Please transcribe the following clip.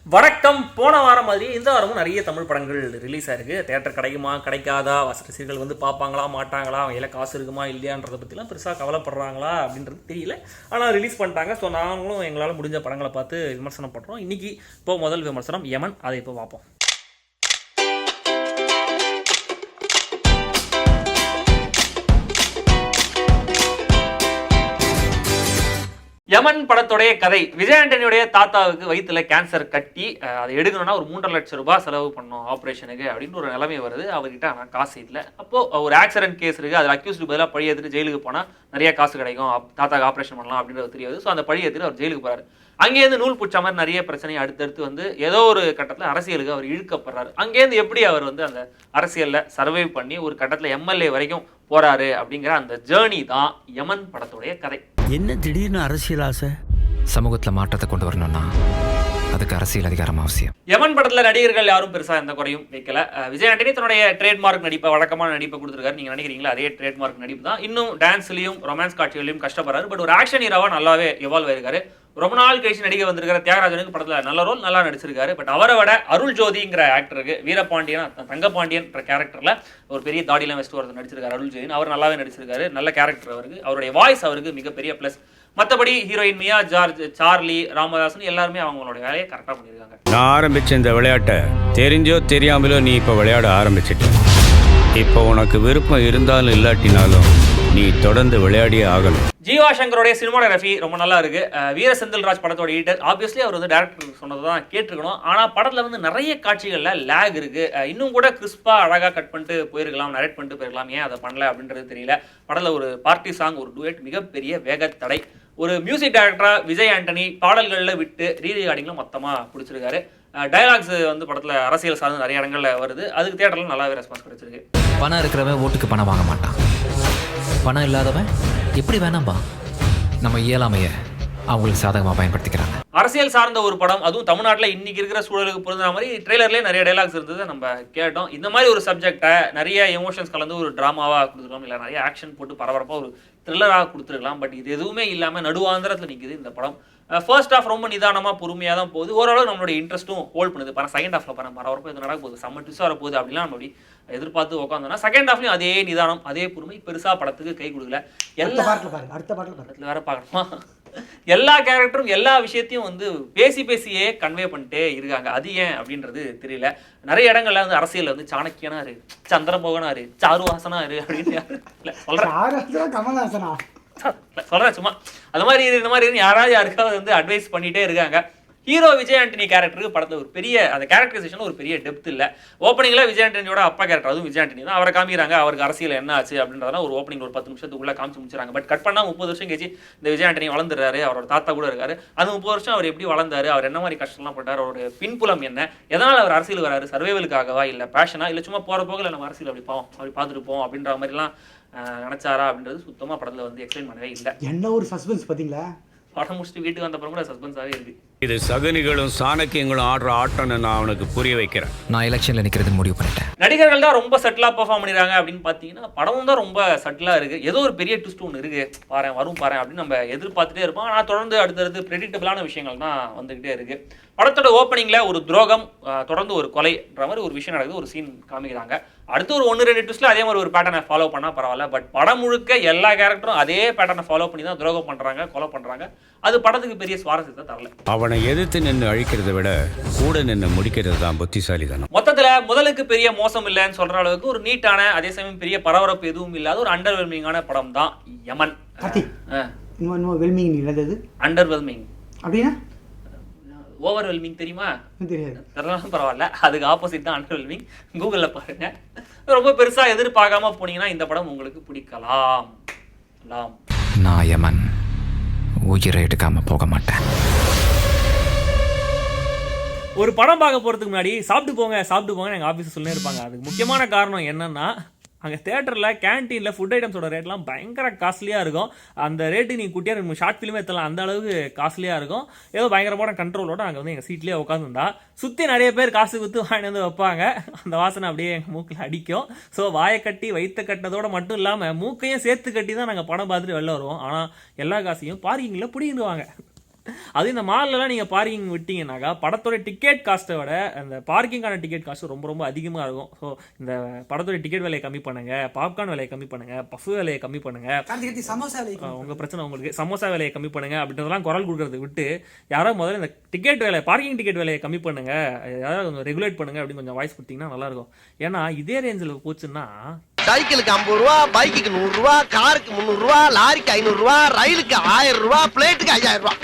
வணக்கம். போன வாரம் மாதிரி இந்த வாரமும் நிறைய தமிழ் படங்கள் ரிலீஸ் ஆயிருக்கு. தேட்டர் கிடைக்குமா கிடைக்காதா, ரசிகர்கள் வந்து பார்ப்பாங்களா மாட்டாங்களா, அவங்க காசு இருக்குமா இல்லையான்றதை பற்றிலாம் பெருசாக கவலைப்படுறாங்களா அப்படின்றது தெரியல. ஆனால் ரிலீஸ் பண்ணிட்டாங்க. ஸோ நாங்களும் எங்களால் முடிஞ்ச படங்களை பார்த்து விமர்சனம் பண்ணுறோம். இன்னைக்கு இப்போ முதல் விமர்சனம் யமன். அதை இப்போ பார்ப்போம். யமன் படத்துடைய கதை, விஜய் ஆண்டனியுடைய தாத்தாவுக்கு வயிற்றுல கேன்சர் கட்டி அதை எடுக்கணும்னா ஒரு 3.5 லட்சம் ரூபாய் செலவு பண்ணணும் ஆப்ரேஷனுக்கு அப்படின்னு ஒரு நிலைமை வருது. அவர்கிட்ட ஆனால் காசு இல்லை. அப்போது ஒரு ஆக்சிடென்ட் கேஸ் இருக்குது, அதில் அக்யூஸ்டு பதிலாக பழி எடுத்துட்டு ஜெயிலுக்கு போனால் நிறைய காசு கிடைக்கும், தாத்தாக்கு ஆப்ரேஷன் பண்ணலாம் அப்படின்றது தெரியாது. ஸோ அந்த பழி எடுத்துட்டு அவர் ஜெயிலுக்கு போகிறார். அங்கேருந்து நூல் பிடிச்ச மாதிரி நிறைய பிரச்சனையை அடுத்தடுத்து வந்து ஏதோ ஒரு கட்டத்தில் அரசியலுக்கு அவர் இழுக்கப்படுறாரு. அங்கேருந்து எப்படி அவர் வந்து அந்த அரசியலில் சர்வைவ் பண்ணி ஒரு கட்டத்தில் எம்எல்ஏ வரைக்கும் போறாரு அப்படிங்கிற அந்த ஜேர்னி தான் யமன் படத்துடைய கதை. என்ன திடீர்னு அரசியல் ஆசை? சமூகத்தில் மாற்றத்தை கொண்டு வரணும்னா அதுக்கு அரசியல் அதிகாரம் அவசியம். யமன் படத்துல நடிகர்கள் யாரும் பெருசா எந்த குறையும் வைக்கல. விஜய் ஆண்டனி தன்னுடைய ட்ரேட்மார்க் நடிப்பை, வழக்கமான நடிப்பை கொடுத்துருக்காரு. நீங்க நினைக்கிறீங்களா அதே ட்ரேட்மார்க் நடிப்பு தான். இன்னும் டான்ஸ்லயும் ரொமான்ஸ் காட்சிகளையும் கஷ்டப்படுறாரு. பட் ஒரு ஆக்ஷன் ஹீரோவா நல்லாவே எவால்வ் ஆயிருக்காரு. ரொம்ப நாள் கழிச்சு நடிக்க வந்திருக்கிற தியாகராஜனுக்கு படத்துல நல்ல ரோல், நல்லா நடிச்சிருக்காரு. பட் அவரை விட அருள் ஜோதிங்கிற ஆக்டருக்கு, வீரபாண்டியன் தங்கபாண்டியன் கேரக்டர்ல ஒரு பெரிய தாடியெல்லாம் வச்சுட்டு ஒருத்தர் நடிச்சிருக்காரு அருள் ஜோதின். அவர் நல்லாவே நடிச்சிருக்காரு. நல்ல கேரக்டர் அவருக்கு. அவருடைய வாய்ஸ் அவருக்கு மிகப்பெரிய பிளஸ். மற்றபடி ஹீரோயின் மியா ஜார்ஜ், சார்லி, ராமதாசன் எல்லாருமே அவங்களோட வேலையை கரெக்டாக பண்ணியிருக்காங்க. நான் ஆரம்பிச்ச இந்த விளையாட்டை தெரிஞ்சோ தெரியாமலோ நீ இப்போ விளையாட ஆரம்பிச்சிட்ட. இப்போ உனக்கு விருப்பம் இருந்தாலும் இல்லாட்டினாலும் நீ தொடர்ந்து விளையாடியே ஆகணும். ஜீவா சங்கருடைய சினிமாடோகிராஃபி ரொம்ப நல்லா இருக்கு. வீர செந்தில்ராஜ் படத்தோட எடிட்டர். ஆப்வியஸ்லி அவர் வந்து டேரக்டர் சொன்னது தான் கேட்டிருக்கணும். ஆனால் படத்தில் வந்து நிறைய காட்சிகளில் லேக் இருக்கு. இன்னும் கூட கிறிஸ்பாக அழகாக கட் பண்ணிட்டு போயிருக்கலாம், நரேட் பண்ணிட்டு போயிருக்கலாம். ஏன் அதை பண்ணல அப்படின்றது தெரியல. படத்தில் ஒரு பார்ட்டி சாங், ஒரு டுயட் மிகப்பெரிய வேகத்தடை. ஒரு மியூசிக் டைரக்டரா விஜய் ஆண்டனி பாடல்களில் விட்டு ரீரிகார்டிங்கில் மொத்தமாக பிடிச்சிருக்காரு. டயலாக்ஸ் வந்து படத்தில் அரசியல் சார்ந்து நிறைய இடங்கள்ல வருது. அதுக்கு தியேட்டரில் நல்லாவே ரெஸ்பான்ஸ் கிடைச்சிருக்கு. பணம் இருக்கிறவன் ஓட்டுக்கு பணம் வாங்க மாட்டான், பணம் இல்லாதவன் எப்படி வேணாம்பா. நம்ம இயலாமையை அவங்களுக்கு சாதகமாக பயன்படுத்திக்கிறாங்க. அரசியல் சார்ந்த ஒரு படம், அதுவும் தமிழ்நாட்டில் இன்னைக்கு இருக்கிற சூழலுக்கு பொருந்துற மாதிரி ட்ரெய்லர்லேயே நிறைய டைலாக்ஸ் இருந்தது, நம்ம கேட்டோம். இந்த மாதிரி ஒரு சப்ஜெக்டை நிறைய எமோஷன்ஸ் கலந்து ஒரு ட்ராமாவாக கொடுத்துருக்கலாம், இல்லை நிறைய ஆக்ஷன் போட்டு பரபரப்பாக ஒரு த்ரில்லராக கொடுத்துருக்கலாம். பட் இது எதுவுமே இல்லாமல் நடுவாந்திரத்தில் நிற்குது இந்த படம். ஃபர்ஸ்ட் ஹாஃப் ரொம்ப நிதானமாக பொறுமையாக தான் போகுது. ஓரளவு நம்மளுடைய இன்ட்ரெஸ்ட்டும் ஹோல்ட் பண்ணுது. பாருங்க செகண்ட் ஹாஃபில் பாருங்க பரபரப்பாக இது நடக்க போகுது, செம்ம ட்விஸ்ட் வர போகுது அப்படிலாம் நம்ம அப்படி எதிர்பார்த்து உட்காந்தோம்னா செகண்ட் ஹாஃப்லையும் அதே நிதானம், அதே பொறுமை பெருசாக படத்துக்கு கை கொடுக்கல. எல்லா அடுத்த பாட்டில் வேற பார்க்கணுமா, எல்லா கேரக்டரும் எல்லா விஷயத்தையும் வந்து பேசியே கன்வே பண்ணிட்டே இருக்காங்க. அது ஏன் அப்படின்றது தெரியல. நிறைய இடங்கள்ல வந்து அரசியல் வந்து சாணக்கியனா இரு, சந்திரமோகனா இரு, சாருவாசனா இரு அப்படின்னு சொல்றேன் சும்மா. அது மாதிரி இந்த மாதிரி யாராவது யாருக்காவது வந்து அட்வைஸ் பண்ணிட்டே இருக்காங்க. ஹீரோ விஜய் ஆண்டனி கேரக்டருக்கு படத்தில் ஒரு பெரிய அந்த கேரக்டரைசேஷன் ஒரு பெரிய டெப்த் இல்லை. ஓப்பனிங்ல விஜய் ஆண்டனியோட அப்பா கேரக்டர், அதுவும் விஜய் ஆண்டனி தான், அவரை காமிக்கிறாங்க. அவருக்கு அரசியல் என்ன ஆச்சு அப்படின்றதெல்லாம் ஒரு ஓப்பனிங் ஒரு 10 நிமிஷத்துக்குள்ள காமிச்சு முடிச்சாங்க. பட் கட் பண்ணா 30 வருஷம் கழிச்சு இந்த விஜய் ஆண்டனி வளர்ந்துறாரு. அவரோட தாத்தா கூட இருக்காரு. அந்த 30 வருஷம் அவர் எப்படி வளர்ந்தாரு, அவர் என்ன மாதிரி கஷ்டம்லாம் பட்டார், அவரோட பின்புலம் என்ன, எதனால் அவர் அரசியல் வராரு, சர்வைவலுக்காகவா இல்லை பேஷனா, இல்லை சும்மா போகிற போகல நம்ம அரசியல் அப்படி பார்த்துருப்போம் அப்படின்ற மாதிரிலாம் நினைச்சாரா அப்படின்றது சுத்தமாக படத்தில் வந்து எக்ஸ்பிளைன் பண்ணவே இல்லை. என்ன ஒரு சஸ்பென்ஸ் பார்த்தீங்களா? படம் முடிச்சுட்டு வீட்டுக்கு வந்தப்பறம் கூட சஸ்பென்ஸாகவே இருக்கு. இது சகுனிகளும் சாணக்கியங்களும் ஆடுற ஆட்டம்னு நான் அவனுக்கு புரிய வைக்கிறேன். நான் எலெக்ஷனில் நிற்கிறது முடிவு பண்ணிட்டேன். நடிகர்கள் தான் ரொம்ப சட்டிலாக பெர்ஃபார்ம் பண்ணிடுறாங்க அப்படின்னு பார்த்தீங்கன்னா படமும் தான் ரொம்ப சட்டிலாக இருக்குது. ஏதோ ஒரு பெரிய ட்விஸ்ட் ஒன்று இருக்குது, பாரு அப்படின்னு நம்ம எதிர்பார்த்துட்டே இருப்போம். ஆனால் தொடர்ந்து அடுத்தடுத்து ப்ரெடிக்டபிளான விஷயங்கள் தான் வந்துக்கிட்டே இருக்குது. படத்தோட ஓப்பனிங்கில் ஒரு துரோகம், தொடர்ந்து ஒரு கொலைன்ற மாதிரி ஒரு விஷயம் நடக்குது, ஒரு சீன் காமிக்கிறாங்க. அடுத்து ஒரு 1-2 ட்விஸ்ட்டில் அதே மாதிரி ஒரு பேட்டர்னை ஃபாலோ பண்ணால் பரவாயில்ல. பட் படம் முழுக்க எல்லா கேரக்டரும் அதே பேட்டர்னை ஃபாலோ பண்ணி தான் துரோகம் பண்ணுறாங்க, கொலை பண்ணுறாங்க. அது படத்துக்கு பெரிய சுவாரஸ்யத்தை தரல. அவனை எதிர்த்து நின்று அழிக்கிறத விட கூட நின்று முடிக்கிறது தான் புத்திசாலிதானம். மொத்தத்தில் முதலுக்கு பெரிய மோசம் இல்லைன்னு சொல்ற அளவுக்கு ஒரு நீட்டான, அதே சமயம் பெரிய பரபரப்பு எதுவும் இல்லாத ஒரு அண்டர்வெல்மிங்கான படம் தான் யமன். அண்டர்வெல்மிங் அப்படின்னா ஓவர்வெல்மிங் தெரியுமா? தெரியலாம், பரவாயில்ல. அதுக்கு ஆப்போசிட் தான் அண்டர்வெல்மிங். கூகுளில் பாருங்க. ரொம்ப பெருசா எதிர்பார்க்காம போனீங்கன்னா இந்த படம் உங்களுக்கு பிடிக்கலாம். நான் யமன் உயிரை எடுக்காம போக மாட்டேன். ஒரு படம் பார்க்க போகிறதுக்கு முன்னாடி சாப்பிட்டு போங்க எங்கள் ஆஃபீஸில் சொல்லி இருப்பாங்க. அதுக்கு முக்கியமான காரணம் என்னென்னா, அங்கே தேட்டரில் கேன்டீனில் ஃபுட் ஐட்டம்ஸோட ரேட்லாம் பயங்கர காஸ்ட்லியாக இருக்கும். அந்த ரேட்டு நீங்கள் குட்டியாக 2 ஷார்ட் ஃபிலிமே எடுத்தலாம், அந்த அளவுக்கு காஸ்ட்லியாக இருக்கும். ஏதோ பயங்கரமான கண்ட்ரோலோட அங்கே வந்து எங்கள் சீட்லேயே உட்காந்துருந்தா சுற்றி நிறைய பேர் காசு கொடுத்து வாங்கிட்டு வந்து வைப்பாங்க. அந்த வாசனை அப்படியே எங்கள் மூக்கில் அடிக்கும். ஸோ வாயை கட்டி வயிற்று கட்டதோடு மட்டும் இல்லாமல் மூக்கையும் சேர்த்து கட்டி தான் நாங்கள் படம் பார்த்துட்டு வெளில வருவோம். ஆனால் எல்லா காசையும் பார்க்கிங்கில் பிடிங்கிடுவாங்க. அது இந்த மால்லலாம் நீங்கள் பார்க்கிங் விட்டீங்கன்னாக்கா படத்தோட டிக்கெட் காஸ்ட்டை விட அந்த பார்க்கிங்கான டிக்கெட் காஸ்ட்டு ரொம்ப ரொம்ப அதிகமாக இருக்கும். ஸோ இந்த படத்தோட டிக்கெட் விலையை கம்மி பண்ணுங்க, பாப்கார்ன் விலையை கம்மி பண்ணுங்க, பஃப் விலையை கம்மி பண்ணுங்க, சமோசா உங்க பிரச்சனை உங்களுக்கு சமோசா விலையை கம்மி பண்ணுங்க அப்படின்றதெல்லாம் குரல் கொடுக்கறது விட்டு யாரோ முதல்ல இந்த டிக்கெட் விலை பார்க்கிங் டிக்கெட் விலையை கம்மி பண்ணுங்க, யாராவது கொஞ்சம் ரெகுலேட் பண்ணுங்க அப்படின்னு கொஞ்சம் வாய்ஸ் கொடுத்தீங்கன்னா நல்லா இருக்கும். ஏன்னா இதே ரேஞ்சில் போச்சுன்னா சைக்கிளுக்கு 50 ரூபா, பைக்குக்கு 100 ரூபா, காருக்கு 300 ரூபா, லாரிக்கு 500 ரூபா, ரயிலுக்கு 1000 ரூபா, பிளேட்டுக்கு 5000 ரூபா.